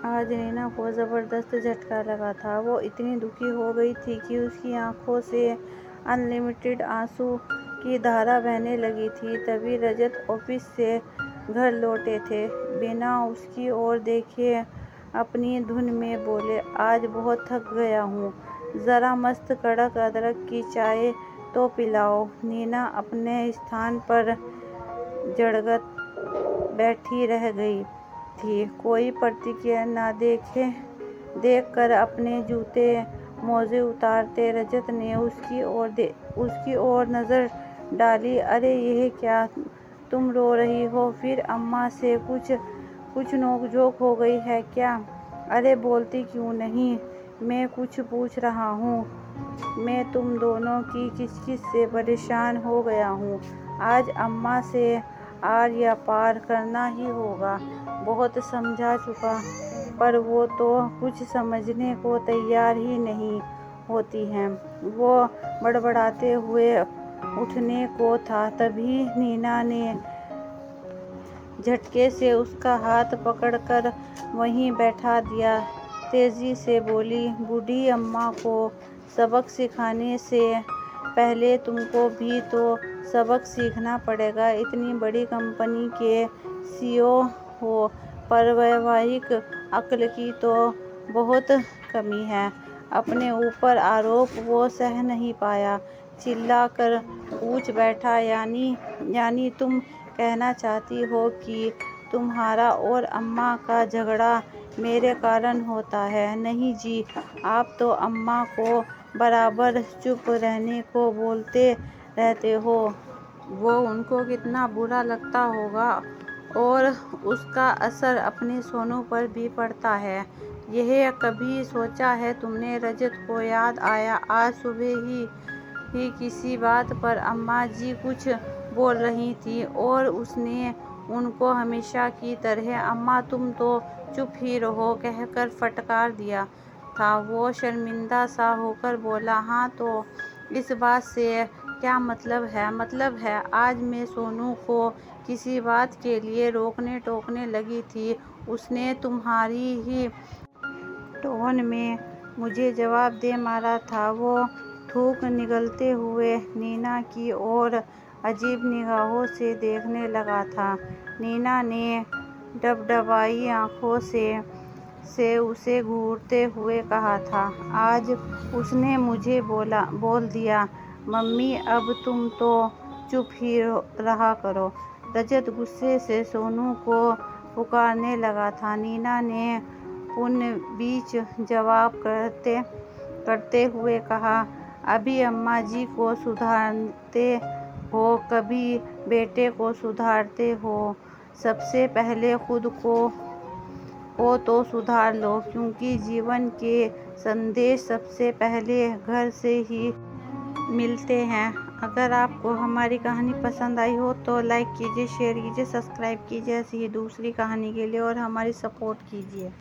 आज नीना को ज़बरदस्त झटका लगा था। वो इतनी दुखी हो गई थी कि उसकी आंखों से अनलिमिटेड आंसू की धारा बहने लगी थी। तभी रजत ऑफिस से घर लौटे थे। बिना उसकी ओर देखे अपनी धुन में बोले, आज बहुत थक गया हूँ, ज़रा मस्त कड़क अदरक की चाय तो पिलाओ। नीना अपने स्थान पर जड़गत बैठी रह गई थी। कोई प्रतिक्रिया न देखकर अपने जूते मोजे उतारते रजत ने उसकी ओर नज़र डाली। अरे यह क्या, तुम रो रही हो? फिर अम्मा से कुछ नोकझोंक हो गई है क्या? अरे बोलती क्यों नहीं, मैं कुछ पूछ रहा हूँ। मैं तुम दोनों की किचकिच से परेशान हो गया हूँ। आज अम्मा से आर या पार करना ही होगा। बहुत समझा चुका, पर वो तो कुछ समझने को तैयार ही नहीं होती हैं। वो बड़बड़ाते हुए उठने को था, तभी नीना ने झटके से उसका हाथ पकड़कर वहीं बैठा दिया। तेजी से बोली, बूढ़ी अम्मा को सबक सिखाने से पहले तुमको भी तो सबक सीखना पड़ेगा। इतनी बड़ी कंपनी के सीईओ हो, पर वैवाहिक अक्ल की तो बहुत कमी है। अपने ऊपर आरोप वो सह नहीं पाया। चिल्लाकर पूछ बैठा, यानी तुम कहना चाहती हो कि तुम्हारा और अम्मा का झगड़ा मेरे कारण होता है? नहीं जी, आप तो अम्मा को बराबर चुप रहने को बोलते रहते हो। वो उनको कितना बुरा लगता होगा, और उसका असर अपने सोनू पर भी पड़ता है। यह कभी सोचा है तुमने? रजत को याद आया, आज सुबह ही किसी बात पर अम्मा जी कुछ बोल रही थी और उसने उनको हमेशा की तरह अम्मा तुम तो चुप ही रहो कहकर फटकार दिया था। वो शर्मिंदा सा होकर बोला, हाँ तो इस बात से क्या मतलब है? मतलब है आज मैं सोनू को किसी बात के लिए रोकने टोकने लगी थी, उसने तुम्हारी ही टोन में मुझे जवाब दे मारा था। वो थूक निगलते हुए नीना की ओर अजीब निगाहों से देखने लगा था। नीना ने डबडबाई आंखों से उसे घूरते हुए कहा था, आज उसने मुझे बोल दिया। मम्मी अब तुम तो चुप ही रहा करो। रजत गुस्से से सोनू को पुकारने लगा था। नीना ने पुनः बीच जवाब करते हुए कहा, अभी अम्मा जी को सुधारते हो, कभी बेटे को सुधारते हो। सबसे पहले खुद को तो सुधार लो, क्योंकि जीवन के संदेश सबसे पहले घर से ही मिलते हैं। अगर आपको हमारी कहानी पसंद आई हो तो लाइक कीजिए, शेयर कीजिए, सब्सक्राइब कीजिए ऐसी ही दूसरी कहानी के लिए और हमारी सपोर्ट कीजिए।